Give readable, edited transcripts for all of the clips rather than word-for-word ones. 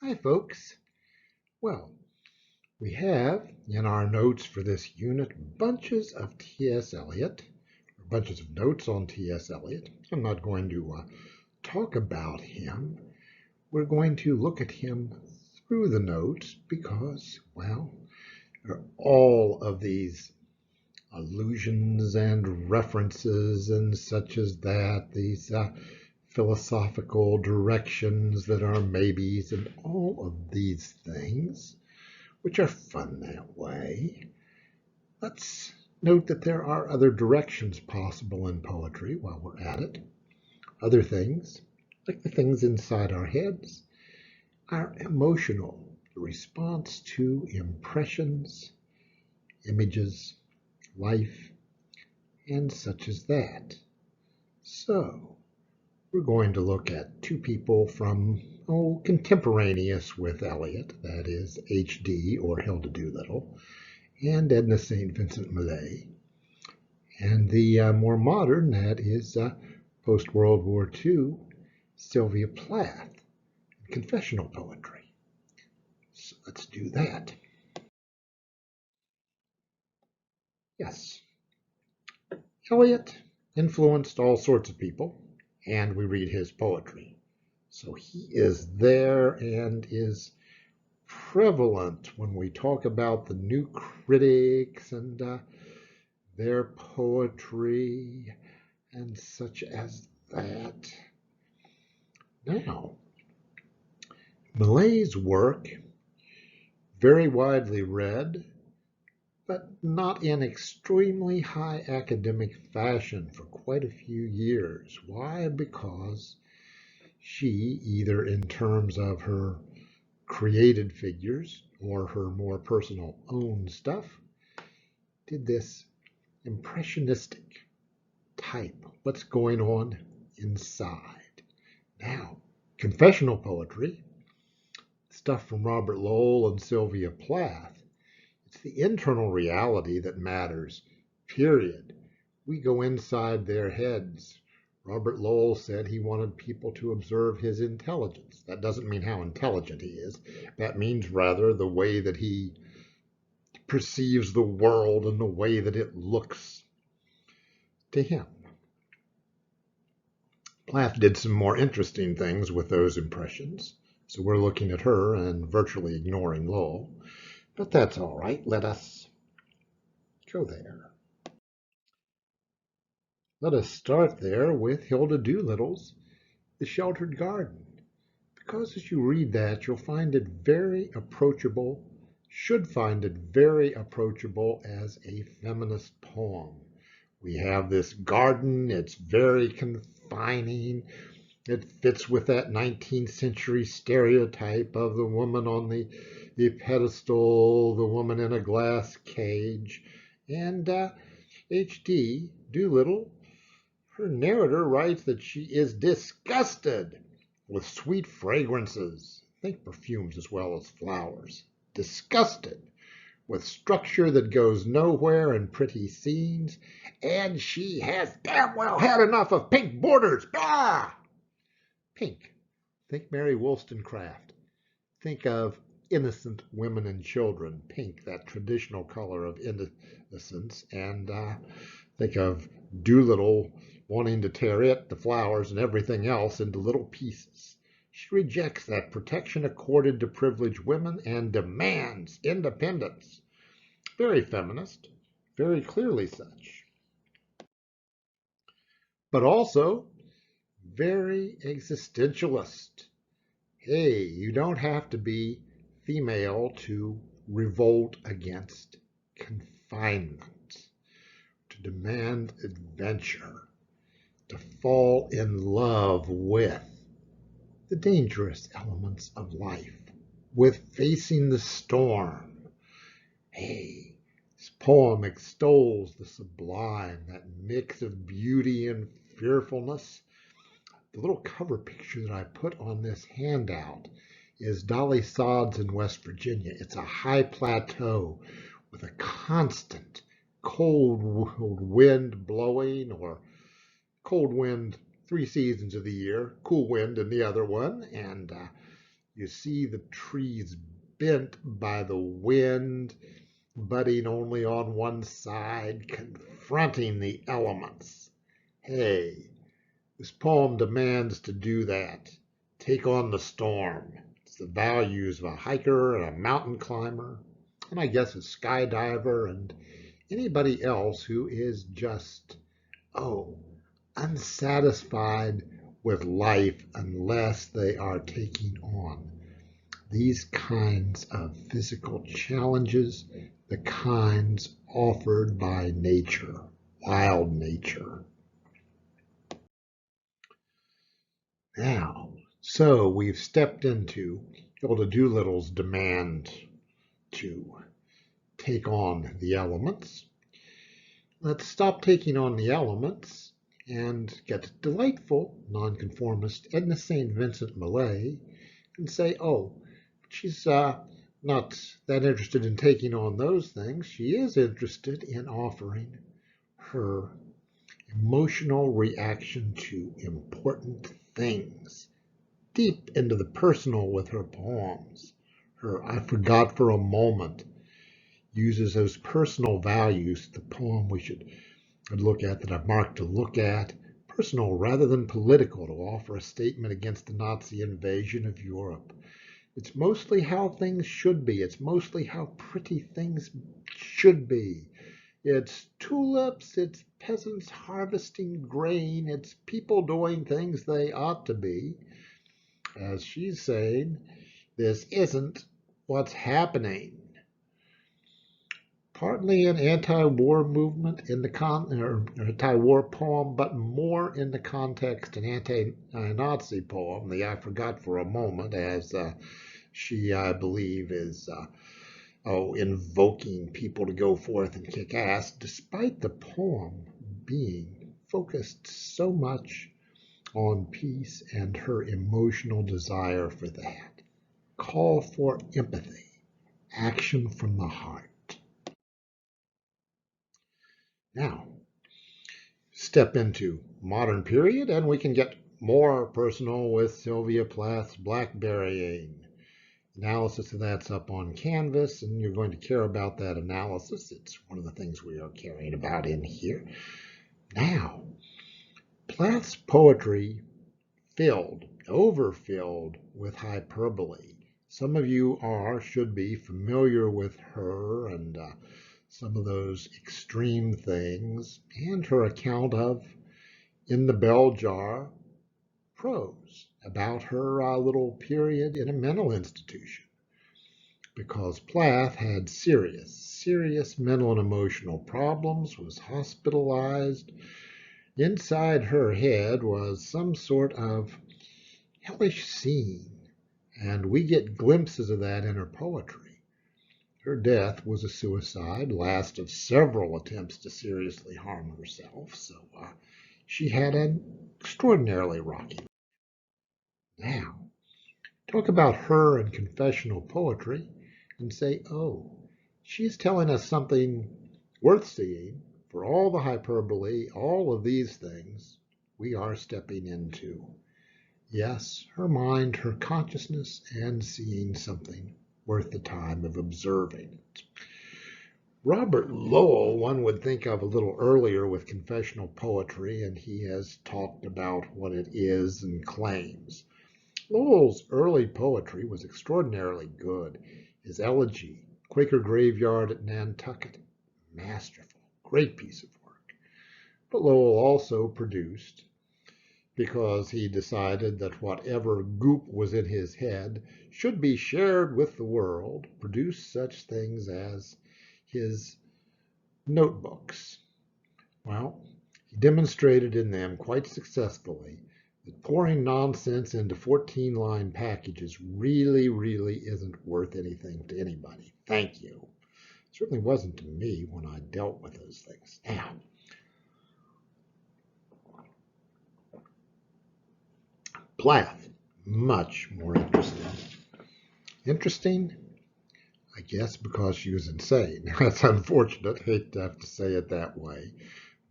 Hi, folks. Well, we have in our notes for this unit bunches of T.S. Eliot, or bunches of notes on T.S. Eliot. I'm not going to talk about him. We're going to look at him through the notes because, well, there are all of these allusions and references and such as that, these philosophical directions that are maybes and all of these things, which are fun that way. Let's note that there are other directions possible in poetry while we're at it. Other things, like the things inside our heads, our emotional response to impressions, images, life, and such as that. So, we're going to look at two people from, contemporaneous with Eliot, that is H.D. or Hilda Doolittle, and Edna St. Vincent Millay. And the more modern, that is post-World War II, Sylvia Plath, confessional poetry. So let's do that. Yes, Eliot influenced all sorts of people, and we read his poetry. So he is there and is prevalent when we talk about the new critics and their poetry and such as that. Now, Millay's work, very widely read, but not in extremely high academic fashion for quite a few years. Why? Because she, either in terms of her created figures or her more personal own stuff, did this impressionistic type, what's going on inside. Now, confessional poetry, stuff from Robert Lowell and Sylvia Plath, it's the internal reality that matters, period. We go inside their heads. Robert Lowell said he wanted people to observe his intelligence. That doesn't mean how intelligent he is. That means rather the way that he perceives the world and the way that it looks to him. Plath did some more interesting things with those impressions. So we're looking at her and virtually ignoring Lowell. But that's all right. Let us go there. Let us start there with Hilda Doolittle's The Sheltered Garden. Because as you read that, you'll find it very approachable, should find it very approachable as a feminist poem. We have this garden, it's very confining. It fits with that 19th century stereotype of the woman on the pedestal, the woman in a glass cage. And H.D. Doolittle, her narrator, writes that she is disgusted with sweet fragrances, think perfumes as well as flowers, disgusted with structure that goes nowhere and pretty scenes, and she has damn well had enough of pink borders. Bah! Pink. Think Mary Wollstonecraft. Think of innocent women and children, pink, that traditional color of innocence, and think of Doolittle wanting to tear it, the flowers, and everything else into little pieces. She rejects that protection accorded to privileged women and demands independence. Very feminist, very clearly such. But also very existentialist. Hey, you don't have to be female to revolt against confinement, to demand adventure, to fall in love with the dangerous elements of life, with facing the storm. Hey, this poem extols the sublime, that mix of beauty and fearfulness. The little cover picture that I put on this handout is Dolly Sods in West Virginia. It's a high plateau with a constant cold wind blowing, or cold wind 3 seasons of the year, cool wind in the other one, and You see the trees bent by the wind, budding only on one side, confronting the elements. Hey, this poem demands to do that. Take on the storm. It's the values of a hiker and a mountain climber, and I guess a skydiver and anybody else who is just, unsatisfied with life unless they are taking on these kinds of physical challenges, the kinds offered by nature, wild nature. Now, so we've stepped into Hilda Doolittle's demand to take on the elements. Let's stop taking on the elements and get delightful nonconformist Edna St. Vincent Millay and say, she's not that interested in taking on those things. She is interested in offering her emotional reaction to important things, deep into the personal with her poems. Her I Forgot for a Moment uses those personal values, the poem we should look at, that I've marked to look at, personal rather than political, to offer a statement against the Nazi invasion of Europe. It's mostly how things should be. It's mostly how pretty things should be. It's tulips, it's peasants harvesting grain, it's people doing things they ought to be. As she's saying, this isn't what's happening. Partly an anti-war movement in the anti-war poem, but more in the context an anti-Nazi poem, the I Forgot for a Moment, as she, I believe, is invoking people to go forth and kick ass, despite the poem being focused so much on peace and her emotional desire for that. Call for empathy, action from the heart. Now, step into modern period, and we can get more personal with Sylvia Plath's Blackberrying. Analysis of that's up on Canvas, and you're going to care about that analysis. It's one of the things we are caring about in here. Now, Plath's poetry overfilled with hyperbole. Some of you should be familiar with her and some of those extreme things, and her account of In the Bell Jar prose about her little period in a mental institution. Because Plath had serious mental and emotional problems, was hospitalized. Inside her head was some sort of hellish scene, and we get glimpses of that in her poetry. Her death was a suicide, last of several attempts to seriously harm herself, so she had an extraordinarily rocky life. Now, talk about her and confessional poetry and say, she's telling us something worth seeing. For all the hyperbole, all of these things, we are stepping into, yes, her mind, her consciousness, and seeing something worth the time of observing it. Robert Lowell, one would think of a little earlier with confessional poetry, and he has talked about what it is and claims. Lowell's early poetry was extraordinarily good. His elegy, Quaker Graveyard at Nantucket, masterful, great piece of work. But Lowell also produced, because he decided that whatever goop was in his head should be shared with the world, produced such things as his notebooks. Well, he demonstrated in them quite successfully that pouring nonsense into 14-line packages really isn't worth anything to anybody. Thank you. It certainly wasn't to me when I dealt with those things. Now, Plath, much more interesting. Interesting, I guess, because she was insane. That's unfortunate. Hate to have to say it that way.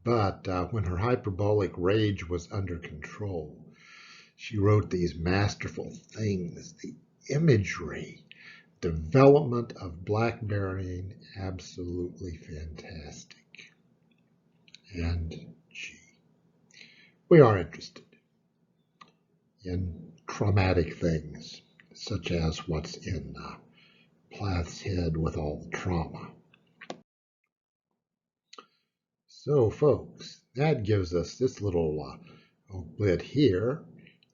But when her hyperbolic rage was under control, she wrote these masterful things, the imagery, development of blackberrying, absolutely fantastic. And G. We are interested in traumatic things, such as what's in Plath's head with all the trauma. So, folks, that gives us this little bit here.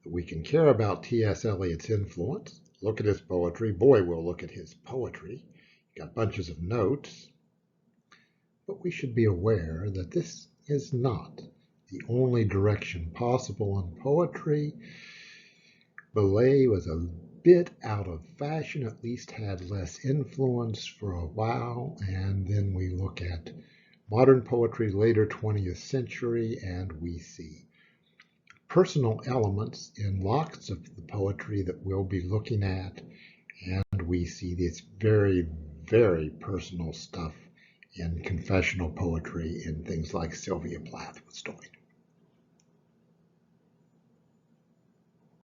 We can care about T.S. Eliot's influence, look at his poetry. Boy, we'll look at his poetry. Got bunches of notes. But we should be aware that this is not the only direction possible in poetry. Millay was a bit out of fashion, at least had less influence for a while, and then we look at modern poetry, later 20th century, and we see personal elements in lots of the poetry that we'll be looking at, and we see this very, very personal stuff in confessional poetry in things like Sylvia Plath was doing.